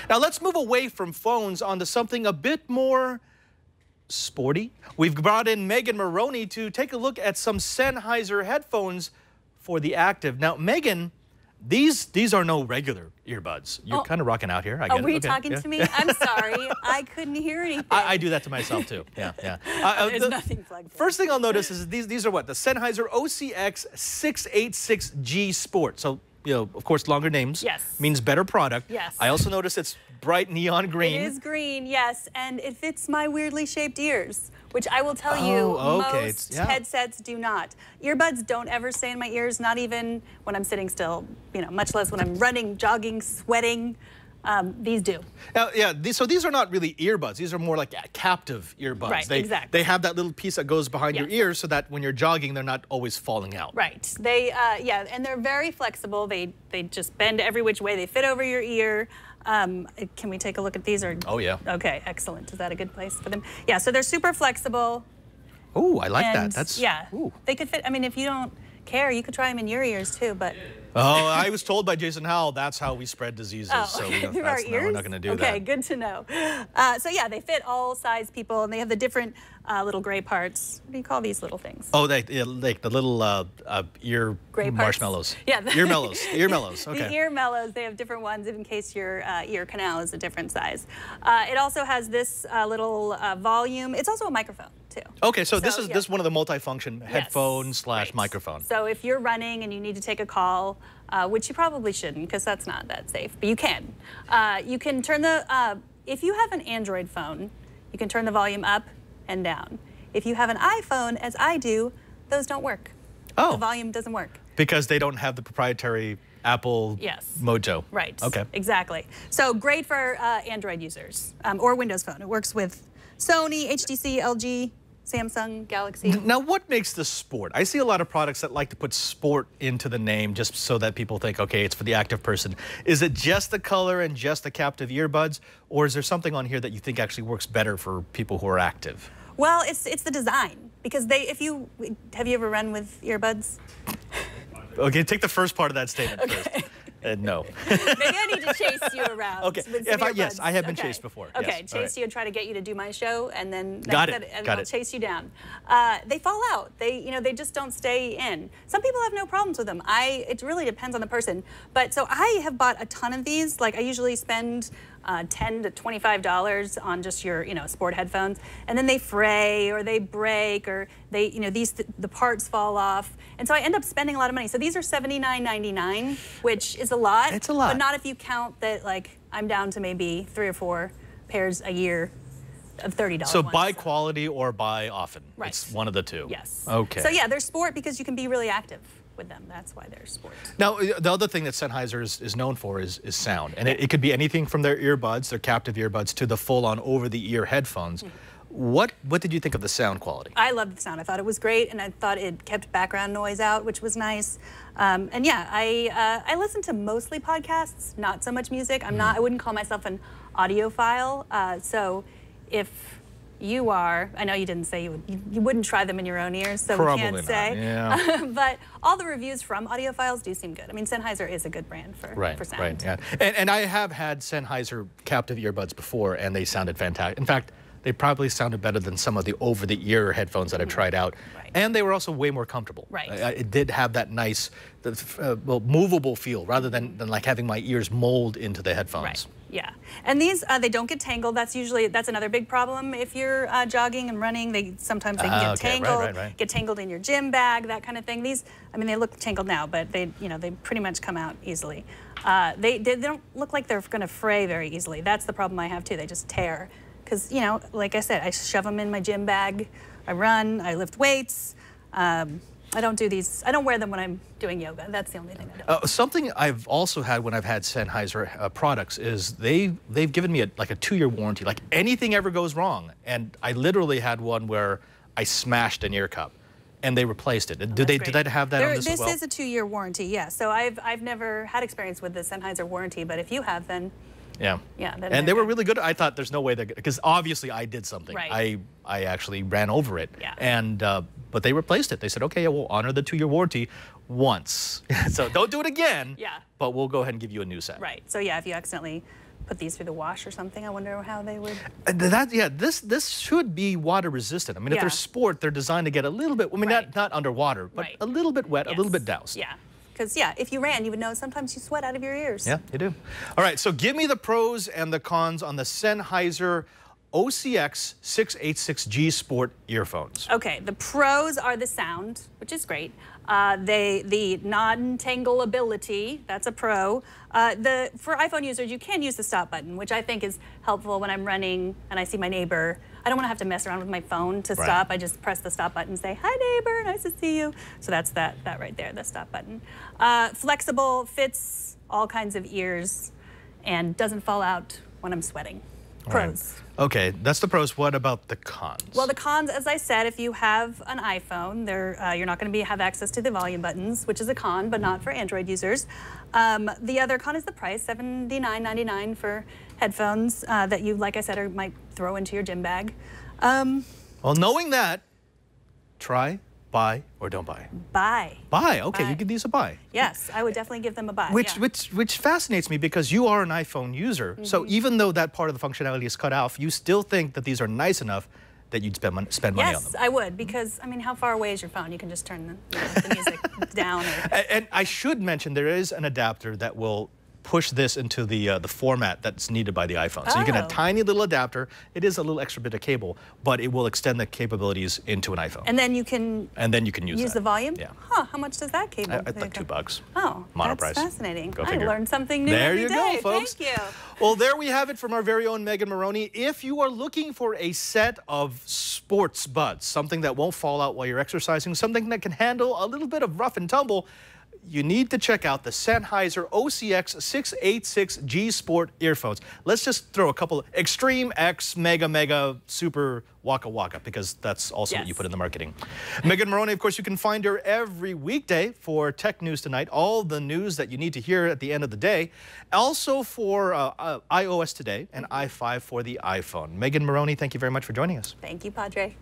Now let's move away from phones onto something a bit more sporty. We've brought in Megan Morrone to take a look at some Sennheiser headphones for the active. Now, Megan, these are no regular earbuds. You're kind of rocking out here. I get it. Were you talking to me? I'm sorry. I couldn't hear anything. I do that to myself, too. Yeah. There's nothing plugged in. First thing I'll notice is these are what? The Sennheiser OCX 686G Sport. So, you know, of course, longer names. Yes. Means better product. Yes. I also notice it's bright neon green. It is green, yes, and it fits my weirdly shaped ears, which I will tell you, most headsets do not. Earbuds don't ever stay in my ears, not even when I'm sitting still, you know, much less when I'm running, jogging, sweating. These do. Now, so these are not really earbuds. These are more like captive earbuds. Right, exactly. They have that little piece that goes behind your ears so that when you're jogging, they're not always falling out. Right. They, and they're very flexible. They just bend every which way. They fit over your ear. Can we take a look at these? Oh, yeah. Okay, excellent. Is that a good place for them? Yeah, so they're super flexible. Oh, I like that. That's, they could fit. I mean, if you don't care, you could try them in your ears too, but. Oh, I was told by Jason Howell that's how we spread diseases. So through our ears? No, we're not going to do that. Okay, good to know. So yeah, they fit all size people, and they have the different little gray parts. What do you call these little things? Oh, like the little ear gray marshmallows. Yeah. Ear mellows. Ear mellows. Okay. The ear mellows, they have different ones in case your ear canal is a different size. It also has this little volume. It's also a microphone too. Okay, so this is one of the multifunction headphone / microphone. So if you're running and you need to take a call, which you probably shouldn't because that's not that safe, but you can. You can turn the, if you have an Android phone, you can turn the volume up and down. If you have an iPhone, as I do, those don't work. Oh. The volume doesn't work. Because they don't have the proprietary Apple Mojo. Right. Okay. Exactly. So great for Android users or Windows Phone. It works with Sony, HTC, LG, Samsung, Galaxy. Now, what makes this sport? I see a lot of products that like to put sport into the name just so that people think, okay, it's for the active person. Is it just the color and just the captive earbuds, or is there something on here that you think actually works better for people who are active? Well, it's the design, because have you ever run with earbuds? Okay, take the first part of that statement first. No. Maybe I need to chase you around. Okay. Yes, I have been chased before. Okay, yes. chase you and try to get you to do my show, and then I'll chase you down. They fall out. They just don't stay in. Some people have no problems with them. It really depends on the person. But so I have bought a ton of these. Like I usually spend $10 to $25 on just your sport headphones, and then they fray or they break or they the parts fall off, and so I end up spending a lot of money. So these are $79.99, which is a lot. It's a lot, but not if you count that I'm down to maybe 3 or 4 pairs a year of $30. So buy quality or buy often. Right. It's one of the two. Yes. Okay. So yeah, they're sport because you can be really active with them. That's why they're sport. Now, the other thing that Sennheiser is known for is sound. And it could be anything from their earbuds, their captive earbuds, to the full-on over-the-ear headphones. What did you think of the sound quality? I loved the sound. I thought it was great, and I thought it kept background noise out, which was nice. And yeah, I listen to mostly podcasts, not so much music. I wouldn't call myself an audiophile. So if you are, I know you didn't say you wouldn't try them in your own ears, so Probably we can't say. Yeah. But all the reviews from audiophiles do seem good. I mean, Sennheiser is a good brand for sound. Right, yeah. And I have had Sennheiser captive earbuds before, and they sounded fantastic. In fact, they probably sounded better than some of the over-the-ear headphones that I've tried out. Right. And they were also way more comfortable. Right. It did have that nice, movable feel, rather than like having my ears mold into the headphones. Right. Yeah, and these they don't get tangled. That's another big problem if you're jogging and running. Sometimes they can get tangled, get tangled in your gym bag, that kind of thing. These, I mean, they look tangled now, but they pretty much come out easily. They don't look like they're going to fray very easily. That's the problem I have too. They just tear, because like I said, I shove them in my gym bag. I run, I lift weights. I don't do these. I don't wear them when I'm doing yoga. That's the only thing I don't. Something I've also had when I've had Sennheiser products is they've given me like a 2-year warranty. Like anything ever goes wrong, and I literally had one where I smashed an ear cup, and they replaced it. Did they have that on this as well? This is a 2-year warranty. Yeah. So I've never had experience with the Sennheiser warranty, but if you have, then. Yeah. Yeah. And they were really good. I thought there's no way because obviously I did something. Right. I actually ran over it. Yeah. And but they replaced it. They said, okay, we'll honor the 2-year warranty once. So don't do it again. Yeah. But we'll go ahead and give you a new set. Right. So yeah, if you accidentally put these through the wash or something. I wonder how they would. This should be water resistant. I mean, if they're sport, they're designed to get a little bit, I mean, not underwater, but a little bit wet, a little bit doused. Yeah. Because, if you ran, you would know sometimes you sweat out of your ears. Yeah, you do. All right, so give me the pros and the cons on the Sennheiser OCX 686G Sport earphones. Okay, the pros are the sound, which is great. The non-tangleability, that's a pro. For iPhone users, you can use the stop button, which I think is helpful when I'm running and I see my neighbor. I don't want to have to mess around with my phone to stop. I just press the stop button and say, hi neighbor, nice to see you. So that's that right there, the stop button. Flexible, fits all kinds of ears, and doesn't fall out when I'm sweating. Pros. Right. Okay, that's the pros. What about the cons? Well, the cons, as I said, if you have an iPhone, you're not going to have access to the volume buttons, which is a con, but not for Android users. The other con is the price, $79.99 for headphones that you, like I said, might throw into your gym bag. Well, knowing that, try, buy, or don't buy? Buy. Buy. Okay, buy. you give these a buy. Yes, I would definitely give them a buy. Which fascinates me because you are an iPhone user. So even though that part of the functionality is cut off, you still think that these are nice enough that you'd spend money on them. Yes, I would, because, I mean, how far away is your phone? You can just turn the music down. And I should mention there is an adapter that will push this into the format that's needed by the iPhone. So you can have a tiny little adapter. It is a little extra bit of cable, but it will extend the capabilities into an iPhone. And then you can use the volume? Yeah. Huh, how much does that cable? Like $2. Oh, Mono that's price. Fascinating. Go I figure. learned something new every day. There you go, folks. Thank you. Well, there we have it from our very own Megan Morrone. If you are looking for a set of sports buds, something that won't fall out while you're exercising, something that can handle a little bit of rough and tumble, you need to check out the Sennheiser OCX 686G Sport earphones. Let's just throw a couple of Extreme X, Mega, Super, Waka, because that's also what you put in the marketing. Megan Morrone, of course, you can find her every weekday for Tech News Tonight, all the news that you need to hear at the end of the day. Also for iOS Today and i5 for the iPhone. Megan Morrone, thank you very much for joining us. Thank you, Padre.